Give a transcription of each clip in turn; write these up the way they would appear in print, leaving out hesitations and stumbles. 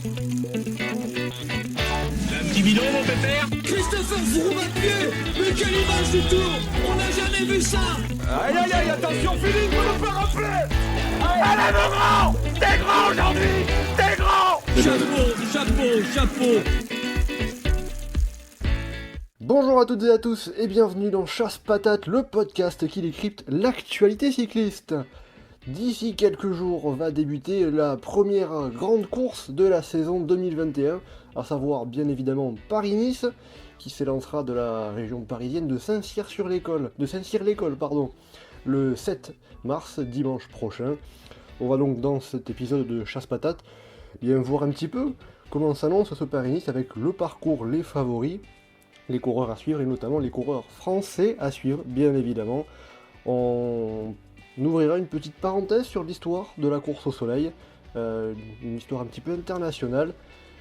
Un petit bidon, mon pépère. Christopher Froome à pied. Mais quelle image du tour. On n'a jamais vu ça. Aïe aïe aïe, attention Philippe, vous ne pas rappeler. Allez mon grand, t'es grand aujourd'hui, t'es grand. Chapeau. Bonjour à toutes et à tous et bienvenue dans Chasse Patate, le podcast qui décrypte l'actualité cycliste. D'ici quelques jours va débuter la première grande course de la saison 2021, à savoir bien évidemment Paris-Nice, qui s'élancera de la région parisienne de Saint-Cyr-l'École, le 7 mars, dimanche prochain. On va donc dans cet épisode de Chasse Patate bien voir un petit peu comment s'annonce ce Paris-Nice avec le parcours, les favoris, les coureurs à suivre et notamment les coureurs français à suivre, bien évidemment. On ouvrira une petite parenthèse sur l'histoire de la course au soleil, une histoire un petit peu internationale.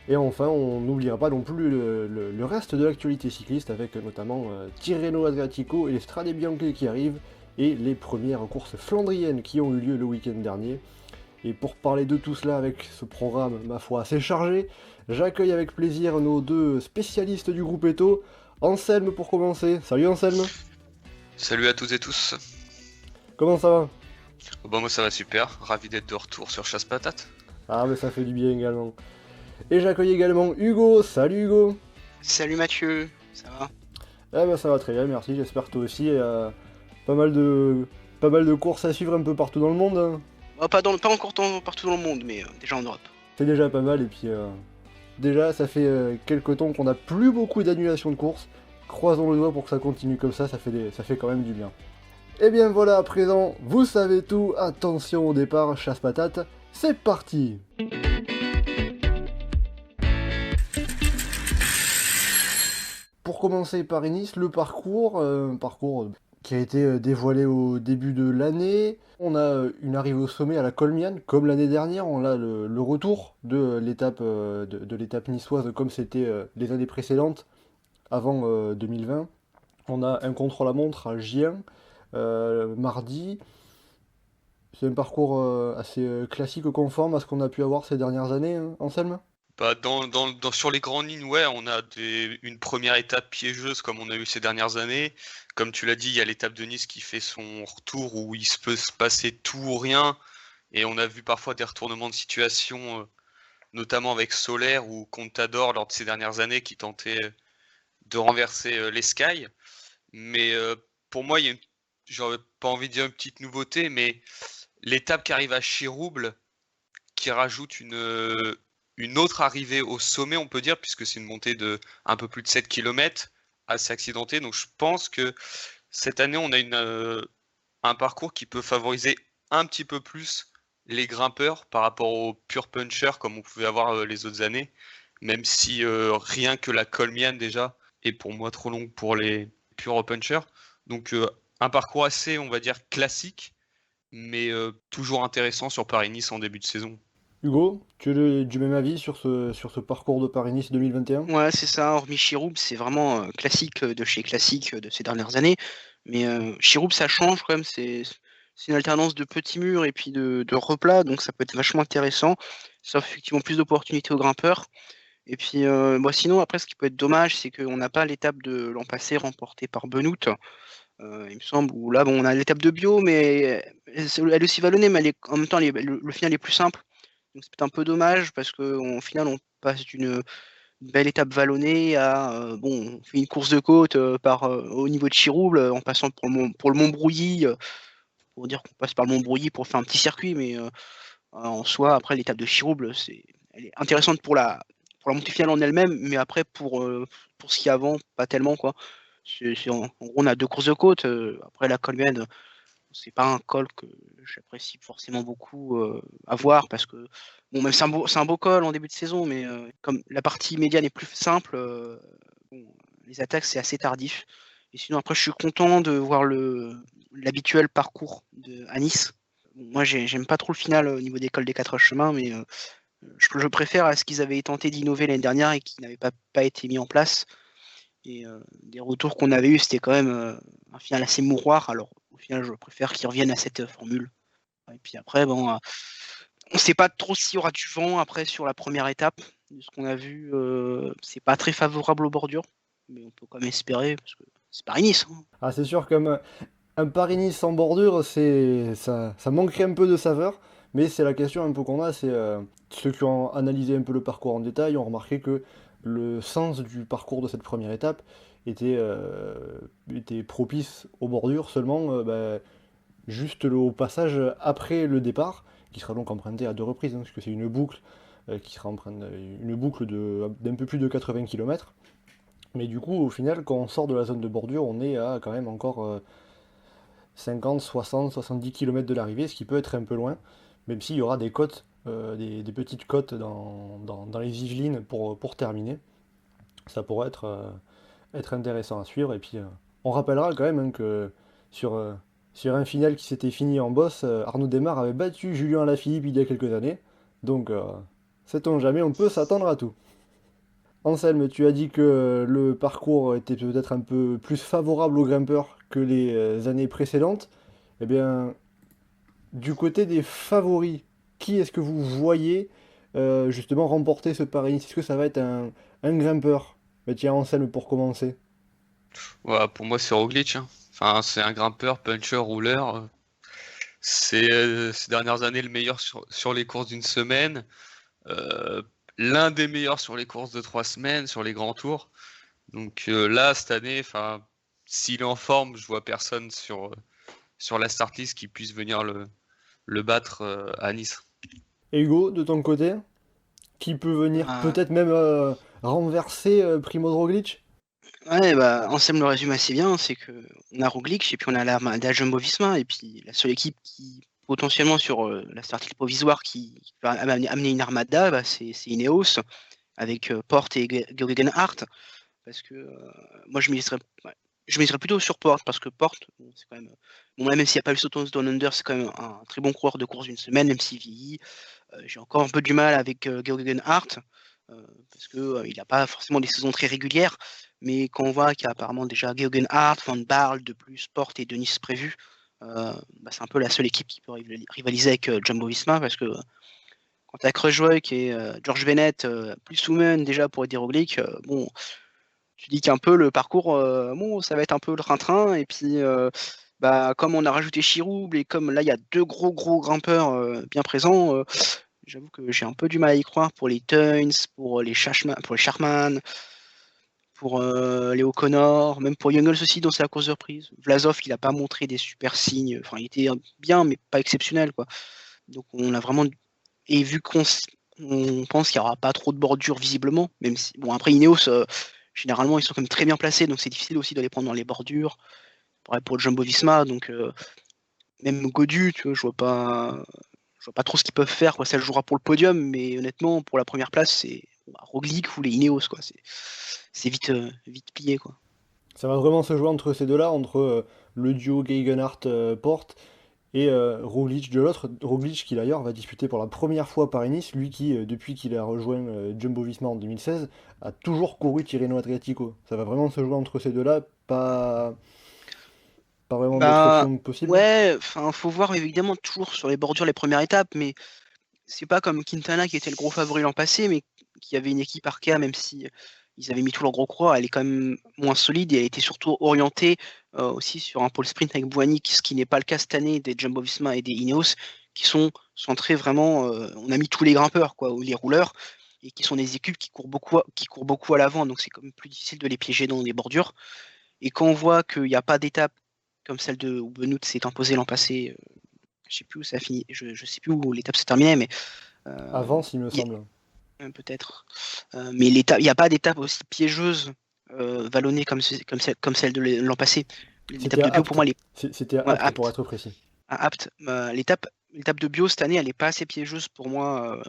Et enfin, on n'oubliera pas non plus le reste de l'actualité cycliste avec notamment Tirreno Adriatico et les Strade Bianche qui arrivent et les premières courses flandriennes qui ont eu lieu le week-end dernier. Et pour parler de tout cela avec ce programme, ma foi, assez chargé, j'accueille avec plaisir nos deux spécialistes du groupe Eto. Anselme pour commencer. Salut Anselme. Salut à toutes et tous. Comment ça va ? Bon, moi ça va super, ravi d'être de retour sur Chasse Patate. Ah mais ça fait du bien également. Et j'accueille également Hugo. Salut Hugo. Salut Mathieu, ça va ? Eh ben ça va très bien, merci, j'espère que toi aussi. Pas mal de courses à suivre un peu partout dans le monde. Hein. Pas encore partout dans le monde, mais déjà en Europe. C'est déjà pas mal et puis déjà ça fait quelques temps qu'on n'a plus beaucoup d'annulations de courses. Croisons le doigt pour que ça continue comme ça fait quand même du bien. Et bien voilà, à présent, vous savez tout, attention au départ, chasse patate, c'est parti. Pour commencer Paris-Nice, le parcours qui a été dévoilé au début de l'année. On a une arrivée au sommet à la Colmiane, comme l'année dernière, on a le retour de l'étape niçoise comme c'était les années précédentes, avant 2020. On a un contre-la-montre à Gien, mardi. C'est un parcours assez classique, conforme à ce qu'on a pu avoir ces dernières années, hein, Anselme ? Bah, sur les grandes lignes, ouais, on a une première étape piégeuse comme on a eu ces dernières années. Comme tu l'as dit, il y a l'étape de Nice qui fait son retour où il peut se passer tout ou rien. Et on a vu parfois des retournements de situation, notamment avec Soler ou Contador lors de ces dernières années qui tentaient de renverser les Sky. Mais pour moi, j'aurais pas envie de dire une petite nouveauté, mais l'étape qui arrive à Chirouble, qui rajoute une autre arrivée au sommet, on peut dire, puisque c'est une montée de un peu plus de 7 km, assez accidentée. Donc je pense que cette année, on a un parcours qui peut favoriser un petit peu plus les grimpeurs par rapport aux pure punchers comme on pouvait avoir les autres années, même si rien que la Colmiane déjà est pour moi trop longue pour les pure punchers. Donc un parcours assez, on va dire, classique, mais toujours intéressant sur Paris-Nice en début de saison. Hugo, tu es du même avis sur ce parcours de Paris-Nice 2021 ? Ouais, c'est ça, hormis Chirouble, c'est vraiment classique de chez classique de ces dernières années. Mais Chirouble, ça change quand même, c'est une alternance de petits murs et puis de replats, donc ça peut être vachement intéressant. Ça offre effectivement plus d'opportunités aux grimpeurs. Et puis sinon, après, ce qui peut être dommage, c'est qu'on n'a pas l'étape de l'an passé remportée par Benoît. Il me semble, où là, on a l'étape de Bio, mais elle est aussi vallonnée, mais en même temps, le final est plus simple. Donc c'est peut-être un peu dommage parce qu'au final, on passe d'une belle étape vallonnée à on fait une course de côte au niveau de Chirouble en passant pour le Mont Brouilly, pour dire qu'on passe par le Mont Brouilly pour faire un petit circuit, mais en soi, après l'étape de Chirouble, elle est intéressante pour la montée finale en elle-même, mais après pour ce qu'il y a avant, pas tellement quoi. En gros, on a deux courses de côte. Après la Colmiane, c'est pas un col que j'apprécie forcément beaucoup à voir parce que même c'est un beau col en début de saison, mais comme la partie médiane est plus simple, les attaques c'est assez tardif. Et sinon après je suis content de voir l'habituel parcours à Nice. Moi j'aime pas trop le final au niveau des cols des 4 chemins, mais je préfère à ce qu'ils avaient tenté d'innover l'année dernière et qui n'avait pas été mis en place. Et des retours qu'on avait eu, c'était quand même un final assez mouroir. Alors au final, je préfère qu'ils reviennent à cette formule. Et puis après, On sait pas trop s'il y aura du vent après sur la première étape. De ce qu'on a vu, c'est pas très favorable aux bordures, mais on peut quand même espérer parce que c'est Paris-Nice. Hein. Ah, c'est sûr, comme un Paris-Nice sans bordure, ça manquerait un peu de saveur, mais c'est la question un peu qu'on a, c'est ceux qui ont analysé un peu le parcours en détail ont remarqué que le sens du parcours de cette première étape était propice aux bordures seulement juste au passage après le départ, qui sera donc emprunté à deux reprises, hein, puisque c'est une boucle qui sera une boucle d'un peu plus de 80 km. Mais du coup, au final, quand on sort de la zone de bordure, on est à quand même encore 50, 60, 70 km de l'arrivée, ce qui peut être un peu loin, même s'il y aura des côtes, des petites côtes dans les Yvelines pour terminer. Ça pourrait être intéressant à suivre. Et puis, on rappellera quand même hein, que sur un final qui s'était fini en boss, Arnaud Démare avait battu Julien Alaphilippe il y a quelques années. Donc, sait-on jamais, on peut s'attendre à tout. Anselme, tu as dit que le parcours était peut-être un peu plus favorable aux grimpeurs que les années précédentes. Eh bien, du côté des favoris, qui est-ce que vous voyez justement remporter ce Paris-Nice? Est-ce que ça va être un grimpeur? Mais tiens, Anselme, pour commencer. Ouais, pour moi, c'est Roglic. Hein. Enfin, c'est un grimpeur, puncher, rouleur. C'est ces dernières années le meilleur sur les courses d'une semaine. L'un des meilleurs sur les courses de 3 semaines, sur les grands tours. Donc là, cette année, s'il est en forme, je vois personne sur la start-list qui puisse venir le battre à Nice. Et Hugo, de ton côté, qui peut venir peut-être même renverser Primoz Roglic? Ouais, bah, Anselme le résume assez bien, c'est que on a Roglic et puis on a la Jumbo-Visma et puis la seule équipe qui potentiellement sur la start-list provisoire qui va amener une armada, bah, c'est Ineos avec Porte et Geoghegan Hart parce que moi je miserais plutôt sur Porte parce que Porte c'est quand même bon là, même s'il n'y a pas eu Sauton Down Under, c'est quand même un très bon coureur de course d'une semaine même s'il vieillit. J'ai encore un peu du mal avec Geoghegan Hart parce que il n'a pas forcément des saisons très régulières. Mais quand on voit qu'il y a apparemment déjà Geoghegan Hart, Van Barle, de plus Porte et Denis prévus, c'est un peu la seule équipe qui peut rivaliser avec Jumbo-Visma parce que quand tu as Kruijswijk et George Bennett, plus Soumen déjà pour aider Roglic, bon, tu dis qu'un peu le parcours, bon, ça va être un peu le train-train. Et puis, comme on a rajouté Chirouble et comme là il y a deux gros grimpeurs bien présents, j'avoue que j'ai un peu du mal à y croire pour les Teuns, pour les Sharman, pour les O'Connor, même pour Jungels aussi, dont c'est la course de reprise. Vlasov, il n'a pas montré des super signes. Enfin, il était bien, mais pas exceptionnel, quoi. Donc, on a vraiment. Et vu qu'on pense qu'il n'y aura pas trop de bordure visiblement, même si. Bon, après, Ineos, généralement, ils sont quand même très bien placés, donc c'est difficile aussi de les prendre dans les bordures. Pareil pour le Jumbo-Visma, donc même Godu, tu vois, je vois pas trop ce qu'ils peuvent faire, quoi. Ça le jouera pour le podium, mais honnêtement, pour la première place, c'est Roglic ou les Ineos, quoi. C'est vite plié, quoi. Ça va vraiment se jouer entre ces deux-là, entre le duo Geoghegan-Hart-Porte et Roglic de l'autre. Roglic qui d'ailleurs va disputer pour la première fois Paris-Nice, lui qui, depuis qu'il a rejoint Jumbo-Visma en 2016, a toujours couru Tirreno Adriatico. Ça va vraiment se jouer entre ces deux-là, pas vraiment d'autre option possible. Ouais, faut voir évidemment toujours sur les bordures les premières étapes, mais c'est pas comme Quintana qui était le gros favori l'an passé, mais qui avait une équipe Arkea, même si ils avaient mis tous leurs gros coureurs, elle est quand même moins solide et elle était surtout orientée aussi sur un pôle sprint avec Bouhanni, ce qui n'est pas le cas cette année des Jumbo-Visma et des Ineos, qui sont centrés vraiment, on a mis tous les grimpeurs, quoi, ou les rouleurs, et qui sont des équipes qui courent beaucoup à l'avant, donc c'est quand même plus difficile de les piéger dans des bordures. Et quand on voit qu'il n'y a pas d'étape comme celle où Benoît s'est imposé l'an passé, je sais plus où ça a fini, je sais plus où l'étape s'est terminée, mais Avance, il me semble. Peut-être. Mais il n'y a pas d'étape aussi piégeuse, vallonnée comme celle de l'an passé. L'étape de bio, pour moi, c'était Apt, pour être précis. Apt. L'étape de bio cette année, elle n'est pas assez piégeuse pour moi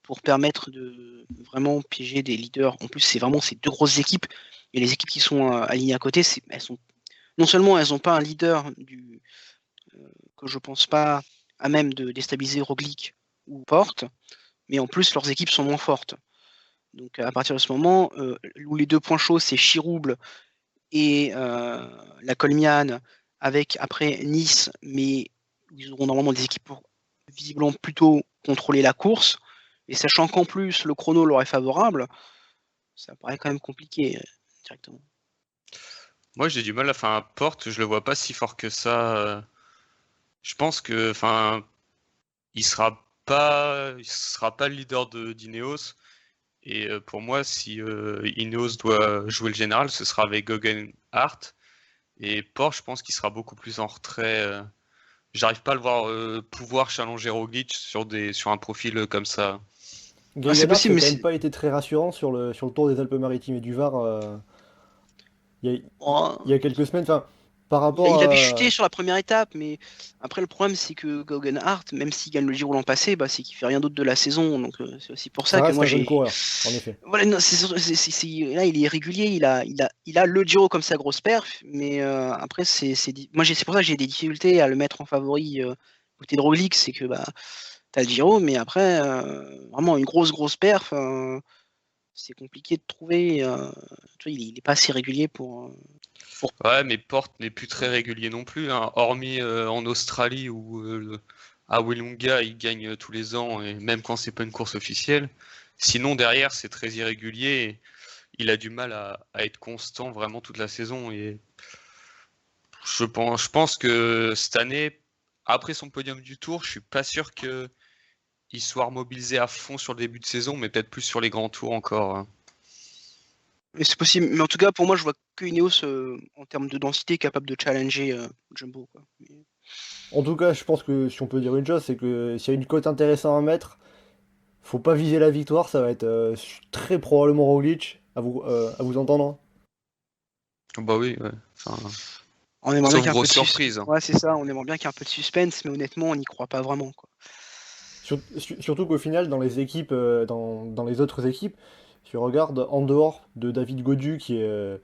pour permettre de vraiment piéger des leaders. En plus, c'est vraiment ces deux grosses équipes. Et les équipes qui sont alignées à côté, non seulement elles n'ont pas un leader que je pense pas à même de déstabiliser Roglic ou Porte, mais en plus leurs équipes sont moins fortes. Donc à partir de ce moment, où les deux points chauds, c'est Chirouble et la Colmiane, avec après Nice, mais ils auront normalement des équipes visiblement plutôt contrôler la course, et sachant qu'en plus le chrono leur est favorable, ça paraît quand même compliqué directement. Moi, j'ai du mal à Porte, je le vois pas si fort que ça. Je pense que, il sera pas le leader d'Ineos. Et pour moi, si Ineos doit jouer le général, ce sera avec Goggenhardt. Et Porsche, je pense qu'il sera beaucoup plus en retrait. J'arrive pas à le voir pouvoir challenger Roglic sur un profil comme ça. Geigenhardt possible, n'a mais quand même c'est- pas été très rassurant sur le Tour des Alpes-Maritimes et du Var il Oh, y a quelques semaines. Enfin, par rapport il avait à... chuté sur la première étape, mais après le problème c'est que Goggenhardt, même s'il gagne le Giro l'an passé, c'est qu'il fait rien d'autre de la saison, donc c'est aussi pour ça Ça que reste moi un jeune j'ai. coureur, en effet. Voilà, non, là il est régulier, il a le Giro comme sa grosse perf, mais après c'est pour ça que j'ai des difficultés à le mettre en favori côté de Roglic, c'est que t'as le Giro, mais après vraiment une grosse perf, c'est compliqué de trouver. Tu vois, il est pas assez régulier pour. Ouais, mais Porte n'est plus très régulier non plus, hein, hormis en Australie où à Willunga il gagne tous les ans et même quand c'est pas une course officielle. Sinon derrière c'est très irrégulier. Et il a du mal à être constant vraiment toute la saison et je pense que cette année, après son podium du Tour, je suis pas sûr que il soit remobilisé à fond sur le début de saison, mais peut-être plus sur les grands tours encore, hein. Mais c'est possible. Mais en tout cas, pour moi, je vois que Ineos, en termes de densité, est capable de challenger Jumbo, quoi. En tout cas, je pense que si on peut dire une chose, c'est que s'il y a une cote intéressante à mettre, faut pas viser la victoire, ça va être très probablement Roglic, à vous entendre. Bah oui, ouais. On aimerait bien Sauf qu'il y ait un peu grosse de surprise, hein. Ouais, c'est ça. On aimerait bien qu'il y ait un peu de suspense, mais honnêtement, on n'y croit pas vraiment, quoi. Surtout qu'au final, dans les équipes, dans les autres équipes, si tu regardes en dehors de David Gaudu qui est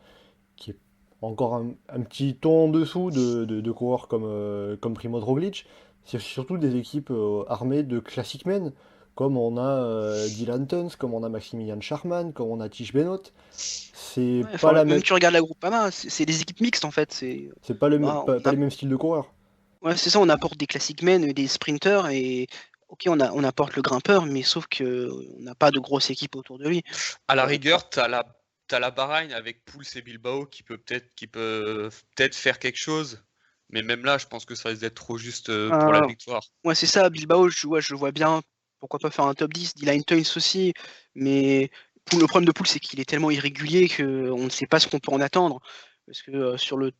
encore un petit ton en dessous de coureurs comme Primoz Roglic, c'est surtout des équipes armées de classic men, comme on a Dylan Teuns, comme on a Maximilian Schachmann, comme on a Tish Benoît. C'est Ouais, pas la même même, tu regardes la Groupama, c'est des équipes mixtes, en fait. c'est pas On pas a- les mêmes styles de coureurs. Ouais, c'est ça, on apporte des classic men, des sprinters, et ok, on apporte le grimpeur, mais sauf que on n'a pas de grosse équipe autour de lui. À la rigueur, t'as la Bahreïn avec Pouls et Bilbao qui peut peut-être faire quelque chose, mais même là, je pense que ça risque d'être trop juste pour la Euh, victoire. Ouais, c'est ça, Bilbao, je le vois bien. Pourquoi pas faire un top 10, Dylan Teuns aussi, mais le problème de Poul, c'est qu'il est tellement irrégulier qu'on ne sait pas ce qu'on peut en attendre. Parce que sur le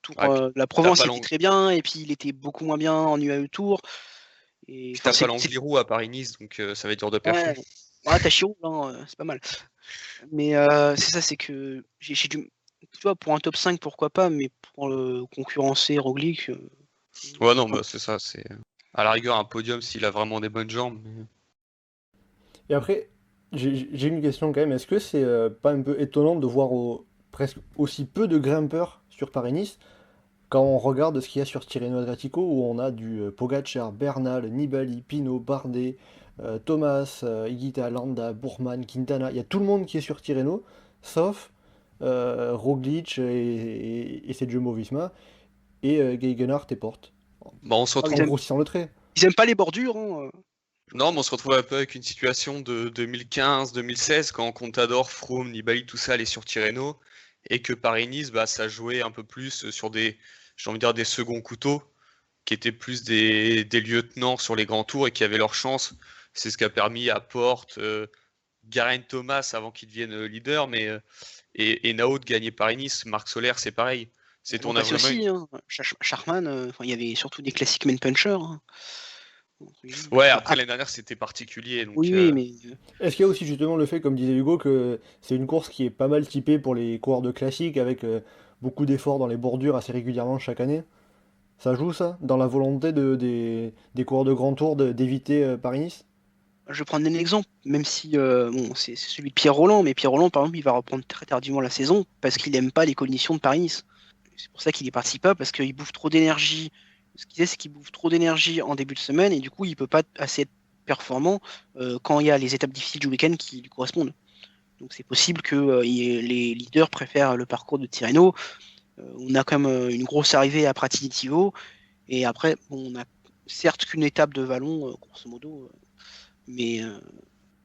Tour Ouais, puis de la t'as Provence, pas il était très bien, et puis il était beaucoup moins bien en UAE Tour. Et Puis t'as pas l'Angliru à Paris-Nice, donc ça va être dur de ouais, percer. ouais, t'as Chirou, c'est pas mal. Mais c'est ça, c'est que j'ai du. Tu vois, pour un top 5, pourquoi pas, mais pour concurrencer Roglic. Ouais, non, c'est ça. C'est à la rigueur un podium s'il a vraiment des bonnes jambes. Mais... Et après, j'ai une question quand même. Est-ce que c'est pas un peu étonnant de voir presque aussi peu de grimpeurs sur Paris-Nice quand on regarde ce qu'il y a sur Tirreno Adriatico où on a du Pogacar, Bernal, Nibali, Pinot, Bardet, Thomas, Higuita, Landa, Bourman, Quintana. Il y a tout le monde qui est sur Tirreno, sauf Roglic et c'est Jumbo-Visma et Geigenhardt et Porte. Bah, on se Ah, retrouve... ils En grossissant le trait. Ils aiment pas les bordures. Non, mais on se retrouve un peu avec une situation de 2015-2016 quand Contador, Froome, Nibali, tout ça allait sur Tirreno et que Paris-Nice, ça jouait un peu plus sur j'ai envie de dire des seconds couteaux qui étaient plus des lieutenants sur les grands tours et qui avaient leur chance. C'est ce qui a permis à Porte, Geraint Thomas avant qu'il devienne leader, et Nao de gagner Paris-Nice. Marc Soler, c'est pareil. C'est on a vraiment aussi, Schachmann, il y avait surtout des classic men punchers. Ouais, après l'année dernière c'était particulier. Donc, oui, mais Est-ce qu'il y a aussi justement le fait, comme disait Hugo, que c'est une course qui est pas mal typée pour les coureurs de classique avec beaucoup d'efforts dans les bordures assez régulièrement chaque année? Ça joue ça dans la volonté des coureurs de grand tour d'éviter Paris-Nice? je vais prendre un exemple, même si c'est celui de Pierre Roland, mais Pierre Roland, par exemple, il va reprendre très tardivement la saison parce qu'il n'aime pas les conditions de Paris-Nice. C'est pour ça qu'il y participe pas, parce qu'il bouffe trop d'énergie. Ce qu'il disait, c'est qu'il bouffe trop d'énergie en début de semaine et du coup, il peut pas assez être performant quand il y a les étapes difficiles du week-end qui lui correspondent. Donc c'est possible que les leaders préfèrent le parcours de Tirreno. On a quand même une grosse arrivée à Pratinitivo et après, on a certes qu'une étape de vallon, grosso modo. mais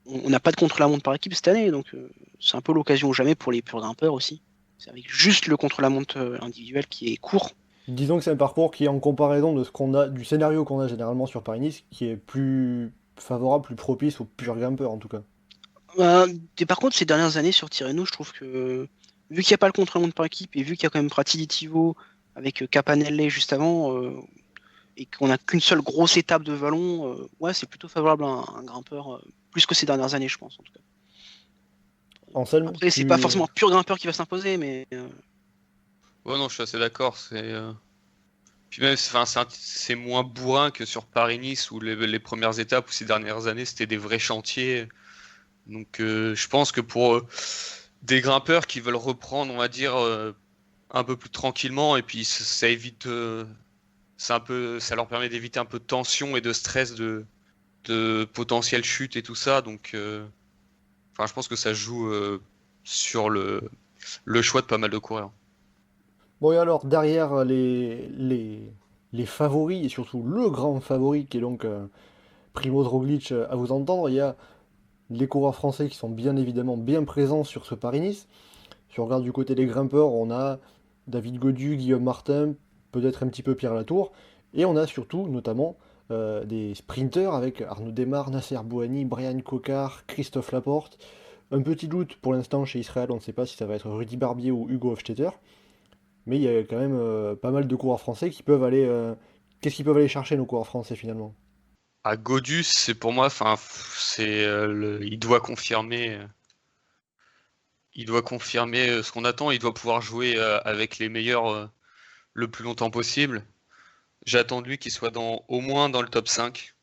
on n'a pas de contre-la-montre par équipe cette année, donc c'est un peu l'occasion ou jamais pour les purs grimpeurs aussi. C'est avec juste le contre-la-montre individuel qui est court. Disons que c'est un parcours qui est en comparaison de ce qu'on a, du scénario qu'on a généralement sur Paris-Nice, qui est plus favorable, plus propice aux purs grimpeurs en tout cas. Et par contre, ces dernières années sur Tirreno, je trouve que vu qu'il n'y a pas le contre-la-montre par équipe et vu qu'il y a quand même Pratiditivo avec Capanelle juste avant et qu'on n'a qu'une seule grosse étape de vallon, ouais, c'est plutôt favorable à un grimpeur plus que ces dernières années, je pense en tout cas. Anselme, Après, c'est pas forcément pur grimpeur qui va s'imposer, mais Ouais, non, je suis assez d'accord. Puis même, c'est moins bourrin que sur Paris-Nice où les premières étapes ou ces dernières années c'était des vrais chantiers. Donc je pense que pour des grimpeurs qui veulent reprendre, on va dire, un peu plus tranquillement, et puis ça évite, ça leur permet d'éviter un peu de tension et de stress de potentielle chute et tout ça. Donc je pense que ça joue sur le choix de pas mal de coureurs. Bon, et alors, derrière les favoris, et surtout le grand favori, qui est donc Primož Roglič, à vous entendre, il y a les coureurs français qui sont bien évidemment bien présents sur ce Paris-Nice. Si on regarde du côté des grimpeurs, on a David Gaudu, Guillaume Martin, peut-être un petit peu Pierre Latour, et on a surtout, notamment, des sprinteurs avec Arnaud Démare, Nasser Bouhanni, Brian Cocard, Christophe Laporte. Un petit doute pour l'instant chez Israël, on ne sait pas si ça va être Rudy Barbier ou Hugo Hofstetter. Mais il y a quand même pas mal de coureurs français qui peuvent aller. Qu'est-ce qu'ils peuvent aller chercher, nos coureurs français, finalement? À Godus, c'est pour moi, il doit confirmer. Il doit confirmer ce qu'on attend. Il doit pouvoir jouer avec les meilleurs le plus longtemps possible. J'attends de lui qu'il soit au moins dans le top 5.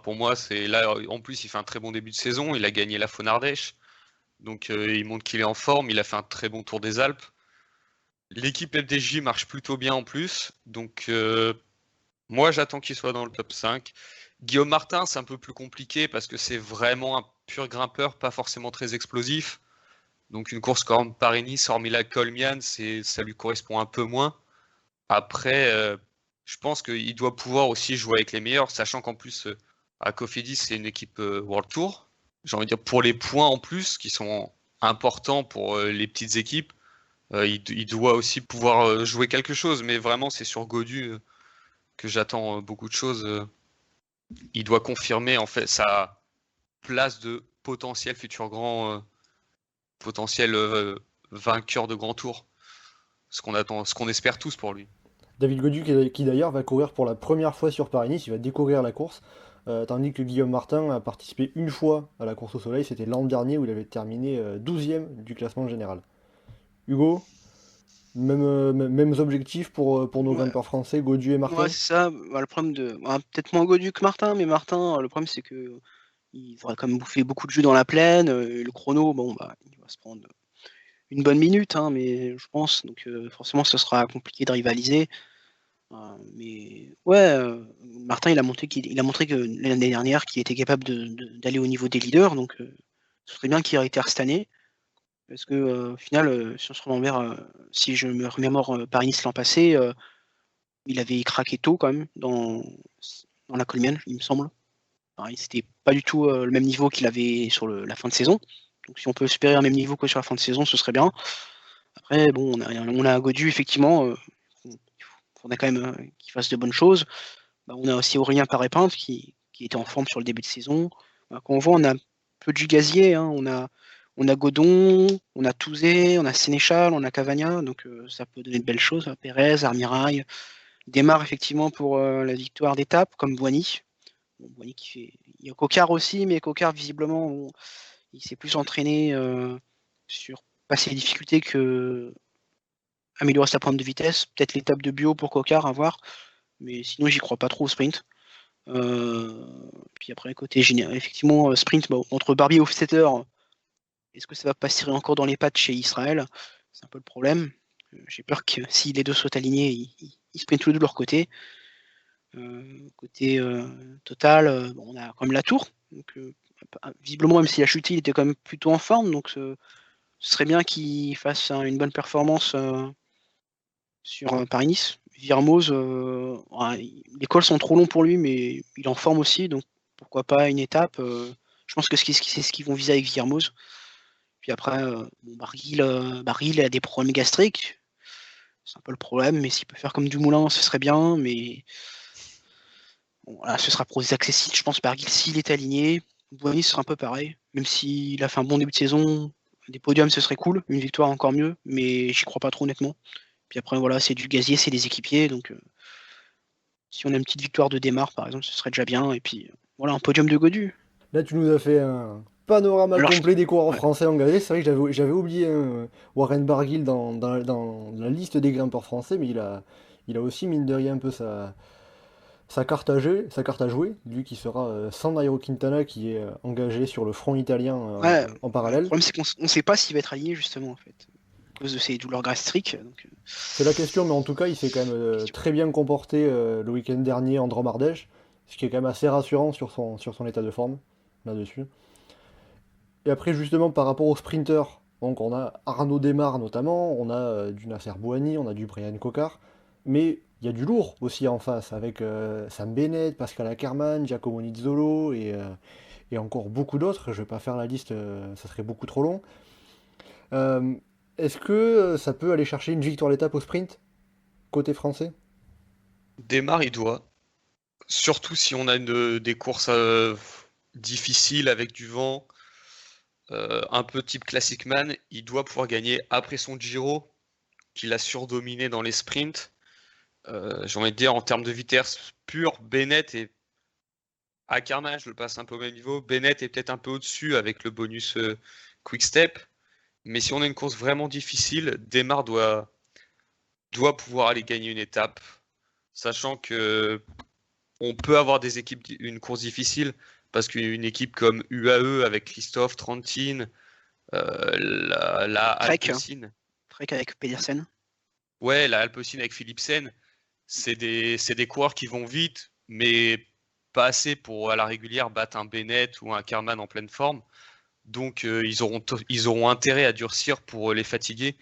Pour moi, c'est là. En plus, il fait un très bon début de saison. Il a gagné la Faune-Ardèche. Donc il montre qu'il est en forme, il a fait un très bon Tour des Alpes. L'équipe FDJ marche plutôt bien en plus, donc moi j'attends qu'il soit dans le top 5. Guillaume Martin, c'est un peu plus compliqué parce que c'est vraiment un pur grimpeur, pas forcément très explosif. Donc une course comme Paris-Nice, hormis la Colmiane, ça lui correspond un peu moins. Après, je pense qu'il doit pouvoir aussi jouer avec les meilleurs, sachant qu'en plus à Cofidis c'est une équipe World Tour. J'ai envie de dire, pour les points en plus qui sont importants pour les petites équipes, il doit aussi pouvoir jouer quelque chose. Mais vraiment, c'est sur Gaudu que j'attends beaucoup de choses. Il doit confirmer en fait sa place de potentiel futur potentiel vainqueur de grand tour. Ce qu'on espère tous pour lui. David Gaudu qui d'ailleurs va courir pour la première fois sur Paris-Nice, il va découvrir la course. Tandis que Guillaume Martin a participé une fois à la course au soleil, c'était l'an dernier où il avait terminé 12e du classement général. Hugo, mêmes objectifs pour nos grimpeurs français, Gaudu et Martin? ouais, c'est ça. Le problème peut-être moins Gaudu que Martin, mais Martin, le problème c'est que il devrait quand même bouffer beaucoup de jus dans la plaine. Le chrono, il va se prendre une bonne minute, hein, mais je pense. Donc forcément, ce sera compliqué de rivaliser. Mais ouais, Martin, il a montré que l'année dernière qu'il était capable d'aller au niveau des leaders, donc ce serait bien qu'il réitère cette année, parce que au final, si on se remémore, si je me remémore Paris-Nice l'an passé, il avait craqué tôt quand même dans la Colmiane, il me semble. C'était pas du tout le même niveau qu'il avait sur la fin de saison. Donc si on peut espérer un même niveau que sur la fin de saison, ce serait bien. Après, bon, on a Gaudu, effectivement. On a quand même qu'il fasse de bonnes choses. On a aussi Aurélien Paré-Pinte qui était en forme sur le début de saison. Quand on voit, on a peu de jus gazier. Hein. On a Godon, on a Touzé, on a Sénéchal, on a Cavagna. Donc ça peut donner de belles choses. Pérez, Armirail. Démarre effectivement pour la victoire d'étape, comme Bouhanni. Bouhanni qui fait. Il y a Cocard aussi, mais Cocard, visiblement, il s'est plus entraîné sur passer les difficultés que améliorer sa pointe de vitesse, peut-être l'étape de bio pour Cocard à voir, mais sinon j'y crois pas trop au sprint. Puis après côté général, effectivement sprint entre Barbier et Hofstetter, est-ce que ça va pas se tirer encore dans les pattes chez Israël? C'est un peu le problème. J'ai peur que si les deux soient alignés, ils se prennent tous les deux de leur côté. Côté total, on a quand même Latour. Donc, visiblement, même s'il a chuté, il était quand même plutôt en forme. Donc ce serait bien qu'il fasse une bonne performance sur Paris-Nice. Virmoz, les cols sont trop longs pour lui, mais il est en forme aussi. Donc pourquoi pas une étape. Je pense que c'est ce qu'ils vont viser avec Viermoz. Puis après, Barguil il a des problèmes gastriques. C'est un peu le problème, mais s'il peut faire comme Dumoulin, ce serait bien. Mais bon, voilà, ce sera pour les accessibles. Je pense Barguil, s'il est aligné, Bouhanni sera un peu pareil. Même s'il a fait un bon début de saison, des podiums, ce serait cool. Une victoire encore mieux, mais j'y crois pas trop honnêtement. Puis après, voilà, c'est du gazier, c'est des équipiers. Donc, si on a une petite victoire de Démarre, par exemple, ce serait déjà bien. Et puis, voilà, un podium de Godu. Là, tu nous as fait un panorama Alors, complet des coureurs ouais. français engagés. C'est vrai que j'avais oublié Warren Barguil dans la liste des grimpeurs français, mais il a aussi, mine de rien, un peu sa carte à jouer. Lui qui sera sans Nairo Quintana, qui est engagé sur le front italien Ouais, en le parallèle. problème, c'est qu'on ne sait pas s'il va être aligné, justement, en fait, à cause de ses douleurs gastriques. Donc, C'est la question, mais en tout cas, il s'est quand même très bien comporté le week-end dernier en Drôme-Ardèche, ce qui est quand même assez rassurant sur son état de forme, là-dessus. Et après, justement, par rapport aux sprinters, donc on a Arnaud Démarre notamment, on a du Nasser Bouhanni, on a du Brian Cocard, mais il y a du lourd aussi en face, avec Sam Bennett, Pascal Ackermann, Giacomo Nizzolo, et encore beaucoup d'autres. Je vais pas faire la liste, ça serait beaucoup trop long. Euh, Est-ce que ça peut aller chercher une victoire d'étape au sprint, côté français? Démarre, il doit. Surtout si on a des courses difficiles avec du vent, un peu type Classic Man, il doit pouvoir gagner après son Giro, qu'il a surdominé dans les sprints. J'ai envie de dire, en termes de vitesse pure, Bennett et Ackermann, je le passe un peu au même niveau. Bennett est peut-être un peu au-dessus avec le bonus Quick Step. Mais si on a une course vraiment difficile, Démarre doit pouvoir aller gagner une étape, sachant que on peut avoir une course difficile, parce qu'une équipe comme UAE avec Christophe, Trentin, la Trek, Alpecin, Trek avec Pedersen. ouais, la Alpecin avec Philipsen, c'est des coureurs qui vont vite, mais pas assez pour à la régulière battre un Bennett ou un Ackermann en pleine forme. Donc ils auront intérêt à durcir pour les fatiguer.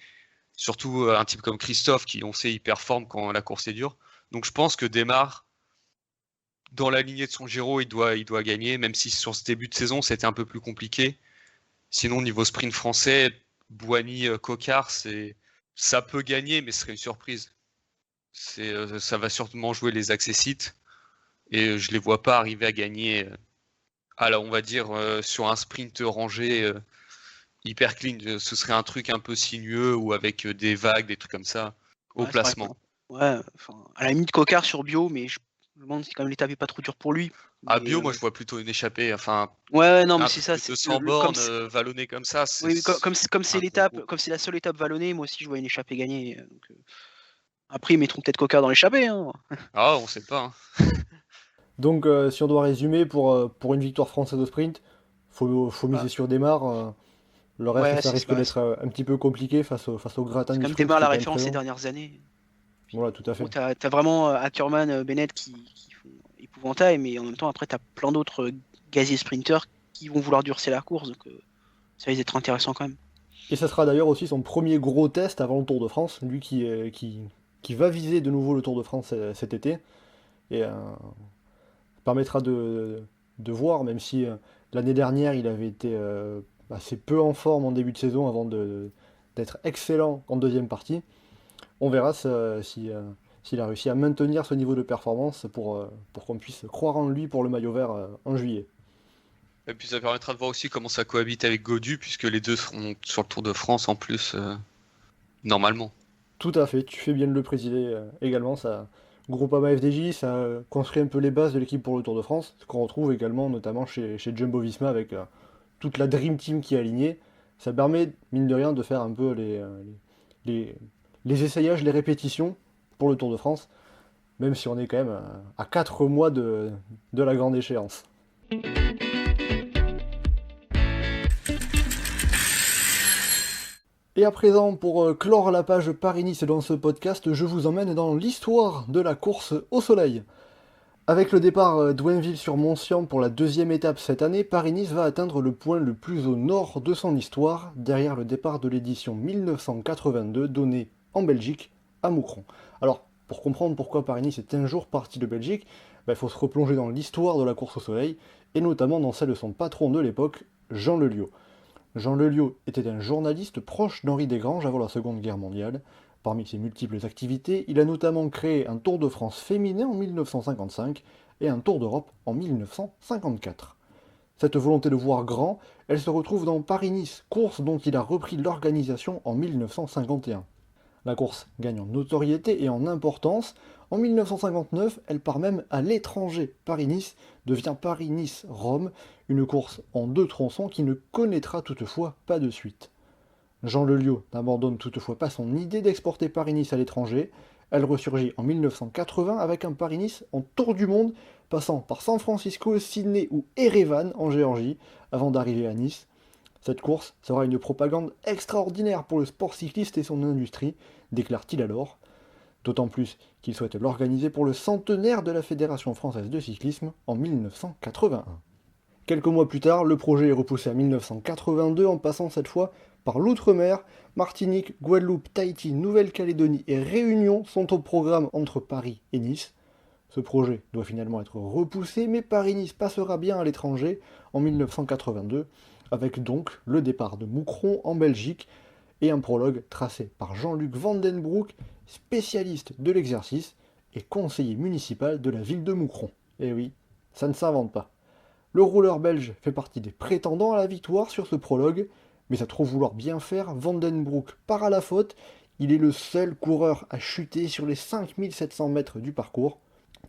Surtout un type comme Christophe qui, on sait, il performe quand la course est dure. Donc je pense que Démarre, dans la lignée de son Giro, il doit gagner, même si sur ce début de saison, c'était un peu plus compliqué. Sinon, niveau sprint français, Bouhanni, Cocard, ça peut gagner, mais ce serait une surprise. Ça va sûrement jouer les accessites. Et je les vois pas arriver à gagner... Alors, on va dire, sur un sprint rangé hyper clean, ce serait un truc un peu sinueux ou avec des vagues, des trucs comme ça, au Ouais, placement. Ouais, à la limite Cocard sur Bio, mais je me demande si quand même l'étape est pas trop dure pour lui. À Mais, Bio, moi, je vois plutôt une échappée. Enfin, ouais, non, mais un c'est truc ça. de 100 bornes vallonné comme ça. Oui, comme c'est un l'étape, concours. comme c'est la seule étape vallonnée, moi aussi je vois une échappée gagner. Donc, après, ils mettront peut-être Cocard dans l'échappée. Hein. Ah, on sait pas. Hein. Donc, si on doit résumer pour une victoire française au sprint, faut miser Ah. sur Démarre. Le reste, Ouais, ça risque d'être un petit peu compliqué face au gratin c'est du comme sprint. Démarre qui la est quand même référence très ces long. dernières années. Voilà, tout à fait. Bon, t'as vraiment Ackermann, Bennett qui font épouvantail, mais en même temps, après, t'as plein d'autres gaziers sprinters qui vont vouloir durcir la course. Donc, ça risque d'être intéressant quand même. Et ça sera d'ailleurs aussi son premier gros test avant le Tour de France, lui qui va viser de nouveau le Tour de France cet été. Et permettra de voir, même si l'année dernière il avait été assez peu en forme en début de saison avant d'être excellent en deuxième partie. On verra s'il a réussi à maintenir ce niveau de performance pour qu'on puisse croire en lui pour le maillot vert en juillet. Et puis ça permettra de voir aussi comment ça cohabite avec Godu, puisque les deux seront sur le Tour de France en plus, normalement. Tout à fait, tu fais bien de le préciser également. Groupama FDJ, ça construit un peu les bases de l'équipe pour le Tour de France, ce qu'on retrouve également notamment chez Jumbo-Visma avec toute la Dream Team qui est alignée. Ça permet, mine de rien, de faire un peu les essayages, les répétitions pour le Tour de France, même si on est quand même à 4 mois de la grande échéance. Et à présent, pour clore la page Paris-Nice dans ce podcast, je vous emmène dans l'histoire de la course au soleil. Avec le départ d'Ouenville-sur-Moncian pour la deuxième étape cette année, Paris-Nice va atteindre le point le plus au nord de son histoire, derrière le départ de l'édition 1982 donnée en Belgique à Moucron. Alors, pour comprendre pourquoi Paris-Nice est un jour parti de Belgique, Il faut se replonger dans l'histoire de la course au soleil, et notamment dans celle de son patron de l'époque, Jean Leliot. Jean Leliot était un journaliste proche d'Henri Desgranges avant la Seconde Guerre mondiale. Parmi ses multiples activités, il a notamment créé un Tour de France féminin en 1955 et un Tour d'Europe en 1954. Cette volonté de voir grand, elle se retrouve dans Paris-Nice, course dont il a repris l'organisation en 1951. La course gagne en notoriété et en importance. En 1959, elle part même à l'étranger. Paris-Nice devient Paris-Nice-Rome, une course en 2 tronçons qui ne connaîtra toutefois pas de suite. Jean Leliot n'abandonne toutefois pas son idée d'exporter Paris-Nice à l'étranger. Elle ressurgit en 1980 avec un Paris-Nice en tour du monde, passant par San Francisco, Sydney ou Erevan en Géorgie, avant d'arriver à Nice. Cette course sera une propagande extraordinaire pour le sport cycliste et son industrie, déclare-t-il alors. D'autant plus qu'il souhaite l'organiser pour le centenaire de la Fédération française de cyclisme en 1981. Quelques mois plus tard, le projet est repoussé à 1982 en passant cette fois par l'outre-mer. Martinique, Guadeloupe, Tahiti, Nouvelle-Calédonie et Réunion sont au programme entre Paris et Nice. Ce projet doit finalement être repoussé, mais Paris-Nice passera bien à l'étranger en 1982, avec donc le départ de Moucron en Belgique et un prologue tracé par Jean-Luc Vandenbroek, spécialiste de l'exercice et conseiller municipal de la ville de Moucron. Et oui, ça ne s'invente pas. Le rouleur belge fait partie des prétendants à la victoire sur ce prologue, mais à trop vouloir bien faire, Vandenbroek part à la faute. Il est le seul coureur à chuter sur les 5700 mètres du parcours.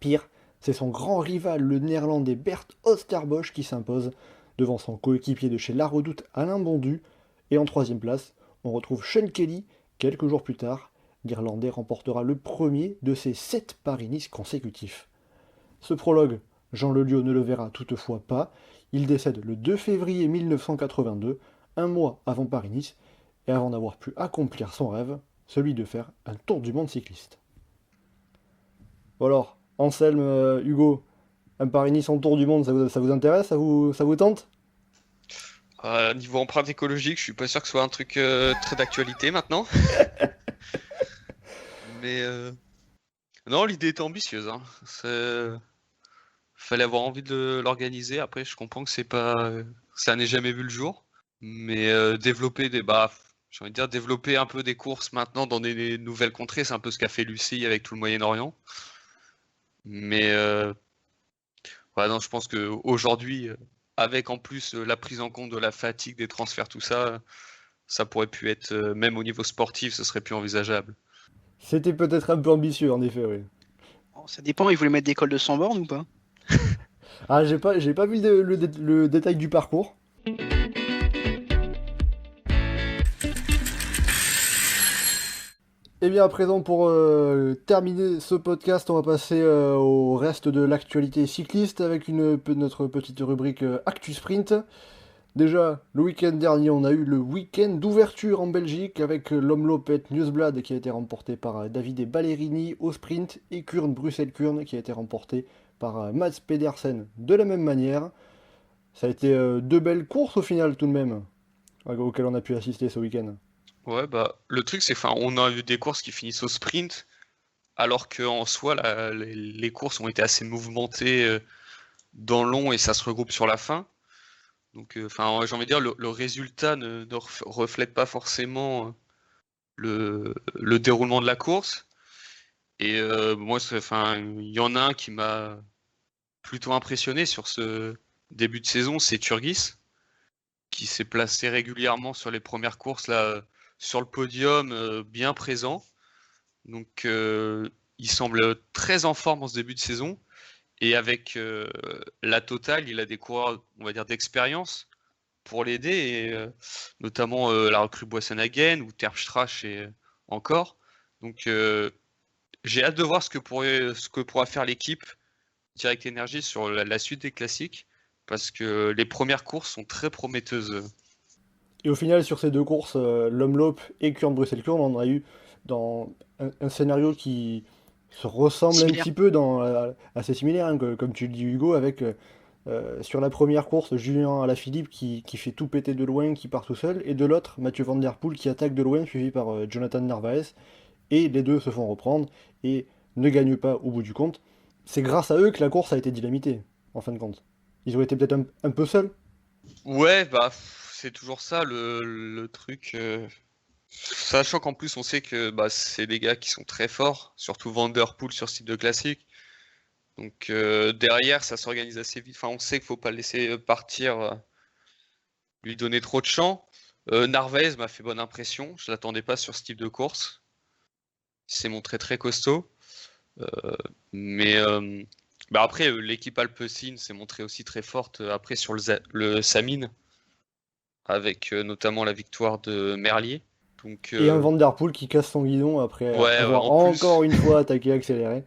Pire, c'est son grand rival, le néerlandais Bert Oosterbosch, qui s'impose devant son coéquipier de chez La Redoute, Alain Bondu. Et en 3e place, on retrouve Sean Kelly. Quelques jours plus tard, l'Irlandais remportera le premier de ses 7 Paris-Nice consécutifs. Ce prologue, Jean Leliot ne le verra toutefois pas. Il décède le 2 février 1982, un mois avant Paris-Nice, et avant d'avoir pu accomplir son rêve, celui de faire un tour du monde cycliste. Bon alors, Anselme, Hugo, un Paris-Nice en tour du monde, ça vous intéresse, ça vous tente? Niveau empreinte écologique, je suis pas sûr que ce soit un truc très d'actualité maintenant. Mais non, l'idée était ambitieuse. Hein. Fallait avoir envie de l'organiser. Après, je comprends que ça n'ait jamais vu le jour. Mais développer j'ai envie de dire développer un peu des courses maintenant dans des nouvelles contrées, c'est un peu ce qu'a fait Lucie avec tout le Moyen-Orient. Mais non, je pense que aujourd'hui, avec en plus la prise en compte de la fatigue, des transferts, tout ça, ça pourrait plus être, même au niveau sportif, ce serait plus envisageable. C'était peut-être un peu ambitieux, en effet, oui. Oh, ça dépend, ils voulaient mettre des cols de 100 bornes ou pas? Ah, j'ai pas vu le détail du parcours. Et bien à présent, pour terminer ce podcast, on va passer au reste de l'actualité cycliste avec notre petite rubrique Actu Sprint. Déjà, le week-end dernier, on a eu le week-end d'ouverture en Belgique avec l'Omloopet Nieuwsblad qui a été remporté par Davide Ballerini au sprint et Kuurne-Bruxelles-Kuurne qui a été remporté par Mads Pedersen de la même manière. Ça a été 2 belles courses au final tout de même, auxquelles on a pu assister ce week-end. Ouais, le truc c'est on a eu des courses qui finissent au sprint, alors qu'en soi les courses ont été assez mouvementées dans le long et ça se regroupe sur la fin. Donc j'ai envie de dire le résultat ne reflète pas forcément le déroulement de la course. Et moi il y en a un qui m'a plutôt impressionné sur ce début de saison, c'est Turgis, qui s'est placé régulièrement sur les premières courses là. Sur le podium, bien présent. Donc il semble très en forme en ce début de saison. Et avec la Total, il a des coureurs, on va dire, d'expérience pour l'aider. Et notamment la recrue Boisson-Hagen ou Terpstra encore. Donc j'ai hâte de voir ce que pourra faire l'équipe Direct Energy sur la suite des classiques. Parce que les premières courses sont très prometteuses. Et au final, sur ces 2 courses, l'Omloop et Kuurne-Bruxelles-Kuurne, on a eu dans un scénario qui se ressemble Similaire. un petit peu, assez similaire, hein, comme tu le dis Hugo, avec sur la première course, Julien Alaphilippe qui fait tout péter de loin, qui part tout seul, et de l'autre, Mathieu Van Der Poel qui attaque de loin, suivi par Jonathan Narvaez, et les deux se font reprendre, et ne gagnent pas au bout du compte. c'est grâce à eux que la course a été dynamitée, en fin de compte. Ils ont été peut-être un peu seuls. Ouais, bah, c'est toujours ça le truc. Sachant qu'en plus, on sait que bah, c'est des gars qui sont très forts, surtout Van Der Poel sur ce type de classique. Donc derrière, ça s'organise assez vite. Enfin, on sait qu'il faut pas le laisser partir, lui donner trop de champ. Narvaez m'a fait bonne impression. Je l'attendais pas sur ce type de course. Il s'est montré très costaud. Mais bah après, l'équipe Alpecin s'est montrée aussi très forte après sur le Samyn, avec notamment la victoire de Merlier. Donc, Et un Van Der Poel qui casse son guidon après ouais, avoir en plus. encore une fois attaqué accéléré.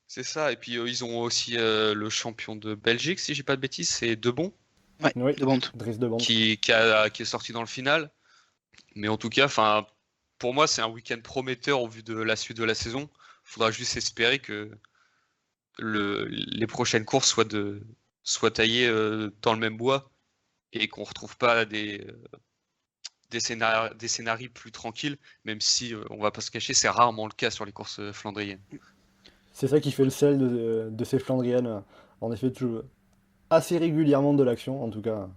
C'est ça. Et puis ils ont aussi le champion de Belgique, si j'ai pas de bêtises, c'est Debon, Ouais, Oui, de Bont. Dries de Bont. qui est sorti dans le final. Mais en tout cas, enfin, pour moi, c'est un week-end prometteur au vu de la suite de la saison. Faudra juste espérer que les prochaines courses soient taillées dans le même bois et qu'on retrouve pas des scénarios plus tranquilles, même si on va pas se cacher, c'est rarement le cas sur les courses flandriennes. C'est ça qui fait le sel de ces Flandriennes. En effet, toujours assez régulièrement de l'action, en tout cas.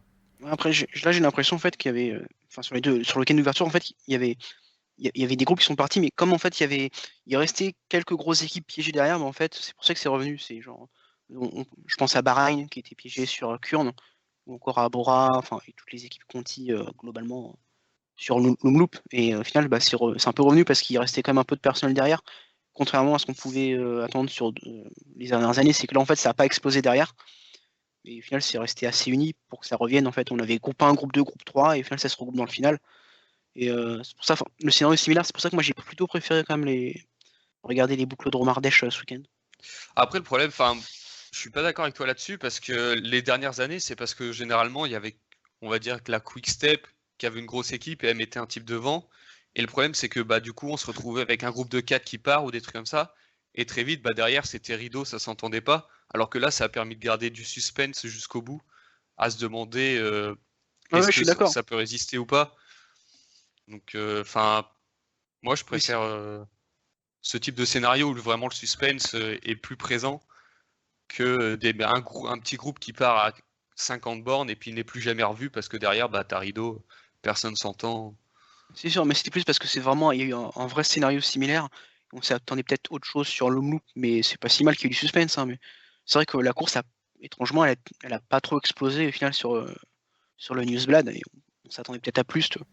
Après, là, j'ai l'impression en fait qu'il y avait, enfin sur le week-end d'ouverture, en fait, il y avait des groupes qui sont partis, mais comme en fait il restait quelques grosses équipes piégées derrière, mais en fait, c'est pour ça que c'est revenu. C'est genre, je pense à Bahreïn qui était piégé sur Kurn, ou encore à Bora, enfin, et toutes les équipes Conti globalement sur l'Omloop. Et au final, bah, c'est un peu revenu parce qu'il restait quand même un peu de personnel derrière. Contrairement à ce qu'on pouvait attendre sur les dernières années, c'est que là en fait ça n'a pas explosé derrière. Et au final c'est resté assez uni pour que ça revienne. En fait, on avait groupe 1, groupe 2, groupe 3, et au final ça se regroupe dans le final. Et c'est pour ça, le scénario est similaire, c'est pour ça que moi j'ai plutôt préféré quand même regarder les boucles de Romardèche ce week-end. Après, le problème, enfin, je suis pas d'accord avec toi là-dessus parce que les dernières années, c'est parce que généralement, il y avait, on va dire, que la Quick Step qui avait une grosse équipe et elle mettait un type devant. Et le problème, c'est que bah, du coup, on se retrouvait avec un groupe de 4 qui part ou des trucs comme ça. Et très vite, bah, derrière, c'était rideau, ça s'entendait pas. Alors que là, ça a permis de garder du suspense jusqu'au bout, à se demander est-ce je suis que d'accord. ça peut résister ou pas. Donc, enfin, moi, je préfère ce type de scénario où vraiment le suspense est plus présent que un petit groupe qui part à 50 bornes et puis n'est plus jamais revu parce que derrière, bah, t'as rideau, personne s'entend. C'est sûr, mais c'était plus parce que il y a eu un vrai scénario similaire. On s'attendait peut-être autre chose sur l'Omloop, mais c'est pas si mal qu'il y ait eu du suspense. Hein, mais c'est vrai que la course, étrangement, elle a pas trop explosé au final sur le Newsblad. Et on s'attendait peut-être à plus. Tu vois.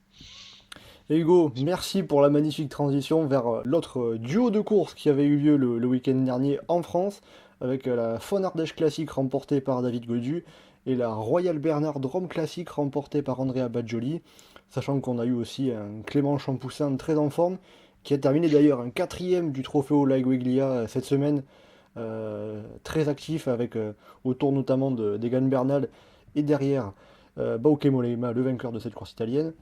Et Hugo, merci pour la magnifique transition vers l'autre duo de course qui avait eu lieu le week-end dernier en France, avec la Von Ardèche Classique remportée par David Gaudu et la Royal Bernard Drôme Classique remportée par Andrea Bajoli, sachant qu'on a eu aussi un Clément Champoussin très en forme, qui a terminé d'ailleurs un 4e du Trofeo Laigueglia cette semaine, très actif avec autour notamment d'Egan Bernal et derrière Bauke Mollema, le vainqueur de cette course italienne.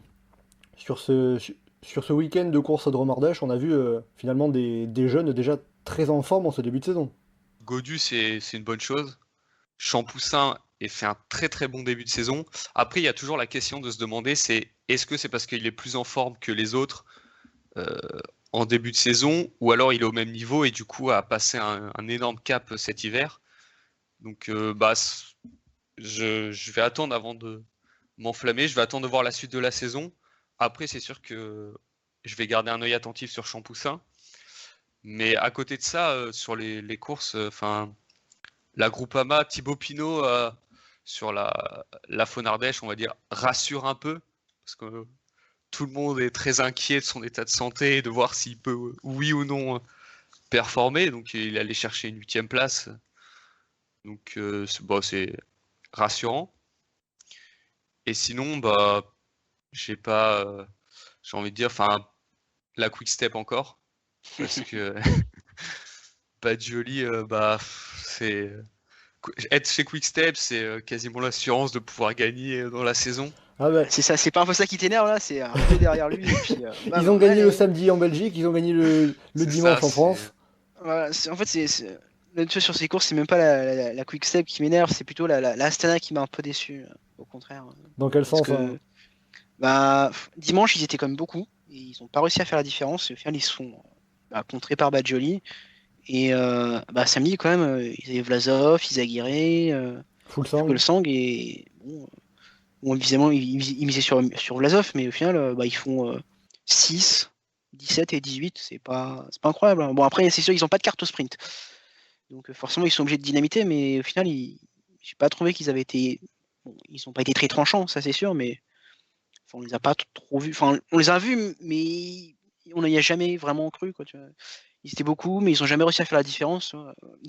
Sur ce week-end de course à Drôme Ardèche, on a vu finalement des jeunes déjà très en forme en ce début de saison. Gaudu, c'est une bonne chose. Champoussin a fait un très très bon début de saison. Après, il y a toujours la question de se demander, est-ce que c'est parce qu'il est plus en forme que les autres en début de saison, ou alors il est au même niveau et du coup a passé un énorme cap cet hiver. Donc bah, je vais attendre avant de m'enflammer, je vais attendre de voir la suite de la saison. Après, c'est sûr que je vais garder un œil attentif sur Champoussin. Mais à côté de ça, sur les courses, la Groupama, Thibaut Pinot sur la Von Ardèche, on va dire, rassure un peu. Parce que tout le monde est très inquiet de son état de santé et de voir s'il peut, oui ou non, performer. Donc il est allé chercher une 8e place. Donc c'est rassurant. Et sinon, bah, j'ai envie de dire, la Quick Step encore. Parce que Bajoli, c'est être chez Quick Step, c'est quasiment l'assurance de pouvoir gagner dans la saison. Ah bah, C'est ça, c'est pas un peu ça qui t'énerve là, c'est arrêter derrière lui. Et puis, ils ont gagné le samedi en Belgique, ils ont gagné le dimanche en France. Voilà, en fait, sur ces courses, c'est même pas la Quick Step qui m'énerve, c'est plutôt la Astana qui m'a un peu déçu, au contraire. Dans quel sens Dimanche, ils étaient quand même beaucoup, et ils ont pas réussi à faire la différence, et au final, ils se font contrés par Bajoli. Et samedi, quand même, ils avaient Vlasov, Izagirre, Fulsang. et bon, évidemment, ils misaient sur Vlasov, mais au final, ils font 6, 17 et 18, c'est pas incroyable. Hein. Bon, après, c'est sûr, ils n'ont pas de carte au sprint. Donc forcément, ils sont obligés de dynamiter, mais au final, j'ai pas trouvé qu'ils avaient été... Bon, ils n'ont pas été très tranchants, ça c'est sûr, mais on les a pas trop vus. Enfin, on les a vus, mais on n'y a jamais vraiment cru, quoi, tu vois. Ils étaient beaucoup, mais ils n'ont jamais réussi à faire la différence.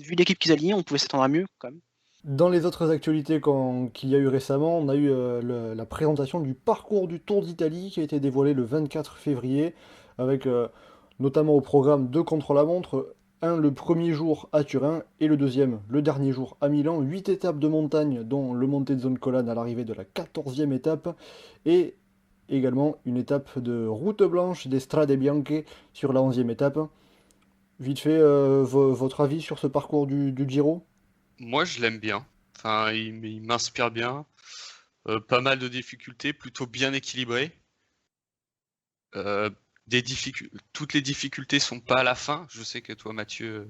Vu l'équipe qu'ils alignaient, on pouvait s'attendre à mieux, quand même. Dans les autres actualités qu'il y a eu récemment, on a eu la présentation du parcours du Tour d'Italie qui a été dévoilé le 24 février, avec notamment au programme 2 contre-la-montre, le premier jour à Turin et le deuxième, le dernier jour à Milan. 8 étapes de montagne, dont le Monte Zoncolan à l'arrivée de la 14e étape, et également une étape de route blanche des Strade Bianche sur la 11e étape. Vite fait, votre avis sur ce parcours du Giro ? Moi, je l'aime bien. Enfin, il m'inspire bien. Pas mal de difficultés, plutôt bien équilibré. Toutes les difficultés sont pas à la fin. Je sais que toi, Mathieu,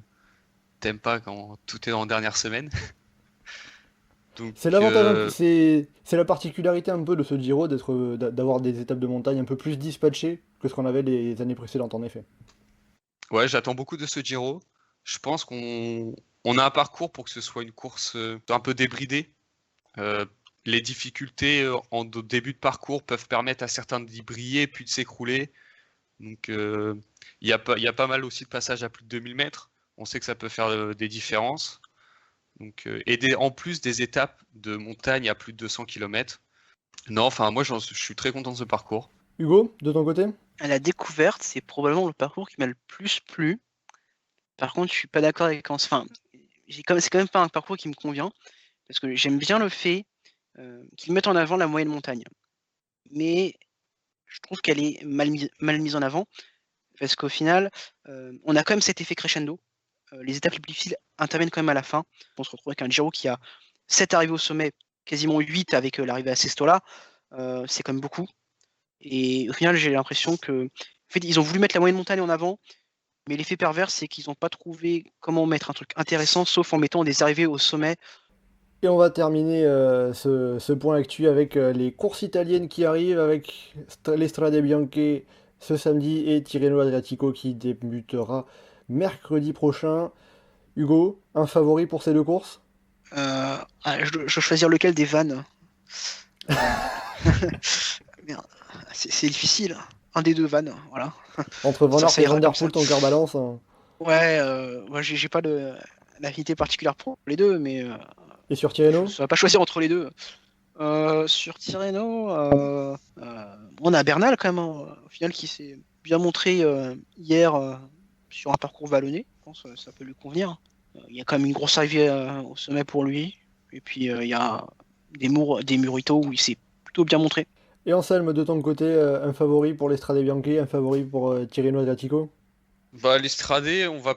t'aimes pas quand tout est en dernière semaine. Donc, c'est l'avantage, c'est la particularité un peu de ce Giro d'avoir des étapes de montagne un peu plus dispatchées que ce qu'on avait les années précédentes en effet. Ouais, j'attends beaucoup de ce Giro. Je pense qu'on a un parcours pour que ce soit une course un peu débridée. Les difficultés en début de parcours peuvent permettre à certains d'y briller puis de s'écrouler. Donc il y a pas mal aussi de passages à plus de 2000 mètres. On sait que ça peut faire des différences. Donc, en plus des étapes de montagne à plus de 200 km. Non, enfin moi je suis très content de ce parcours. Hugo, de ton côté ? À la découverte, c'est probablement le parcours qui m'a le plus plu. Par contre, je suis pas d'accord avec Enfin, c'est quand même pas un parcours qui me convient, parce que j'aime bien le fait qu'ils mettent en avant la moyenne montagne. Mais je trouve qu'elle est mal mise en avant, parce qu'au final, on a quand même cet effet crescendo. Les étapes les plus difficiles interviennent quand même à la fin. On se retrouve avec un Giro qui a 7 arrivées au sommet, quasiment 8 avec l'arrivée à Sestola. C'est quand même beaucoup. Et au final, j'ai l'impression que... En fait, ils ont voulu mettre la moyenne montagne en avant, mais l'effet pervers, c'est qu'ils n'ont pas trouvé comment mettre un truc intéressant, sauf en mettant des arrivées au sommet. Et on va terminer ce point actu avec les courses italiennes qui arrivent, avec les Strade Bianche ce samedi et Tirreno Adriatico qui débutera mercredi prochain. Hugo, un favori pour ces deux courses ? Je dois choisir lequel des vannes. Merde, c'est difficile. Un des deux vannes, voilà. Entre Van Aert et Van der Ça. Poel, ton cœur balance. Hein. Ouais, j'ai pas d'affinité particulière pour les deux, mais Et sur Tirreno ? je ne saurais pas choisir entre les deux. Sur Tirreno, on a Bernal quand même, hein, au final, qui s'est bien montré hier sur un parcours vallonné. Je pense que ça peut lui convenir. Il y a quand même une grosse arrivée au sommet pour lui. Et puis il y a des Murito où il s'est plutôt bien montré. Et Anselme, de ton côté, un favori pour les Strade Bianche, un favori pour Tirreno Adriatico ? Bah, les Stradé, on va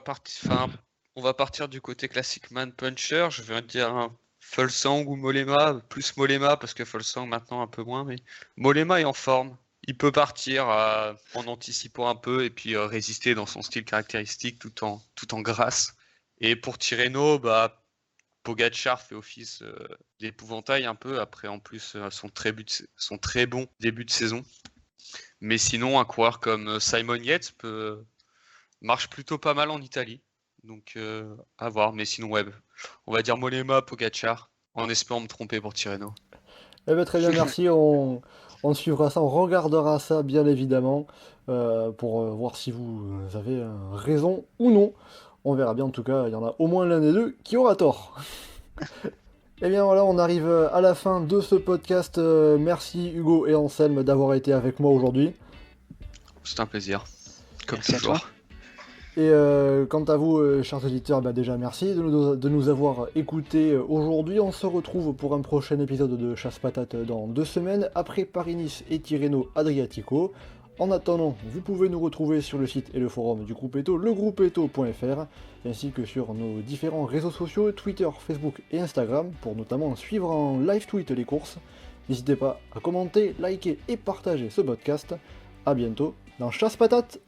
partir du côté classic man puncher. Je vais dire un Fulsang ou Mollema, plus Mollema parce que Fulsang maintenant un peu moins, mais Mollema est en forme. Il peut partir en anticipant un peu et puis résister dans son style caractéristique tout en grâce. Et pour Tirreno, bah Pogačar fait office d'épouvantail un peu après en plus son très bon début de saison. Mais sinon, un coureur comme Simon Yates marche plutôt pas mal en Italie. Donc à voir. Mais sinon, ouais, on va dire Mollema, Pogačar, en espérant me tromper pour Tirreno. Eh ben, très bien, merci. On suivra ça, on regardera ça bien évidemment pour voir si vous avez raison ou non. On verra bien, en tout cas, il y en a au moins l'un des deux qui aura tort. Et bien voilà, on arrive à la fin de ce podcast. Merci Hugo et Anselme d'avoir été avec moi aujourd'hui. C'est un plaisir, comme Merci toujours. à toi. Et quant à vous, chers auditeurs, déjà merci de nous avoir écoutés aujourd'hui. On se retrouve pour un prochain épisode de Chasse Patate dans 2 semaines, après Paris-Nice et Tirreno Adriatico. En attendant, vous pouvez nous retrouver sur le site et le forum du groupe Eto, legroupeeto.fr, ainsi que sur nos différents réseaux sociaux, Twitter, Facebook et Instagram, pour notamment suivre en live tweet les courses. N'hésitez pas à commenter, liker et partager ce podcast. A bientôt dans Chasse Patate.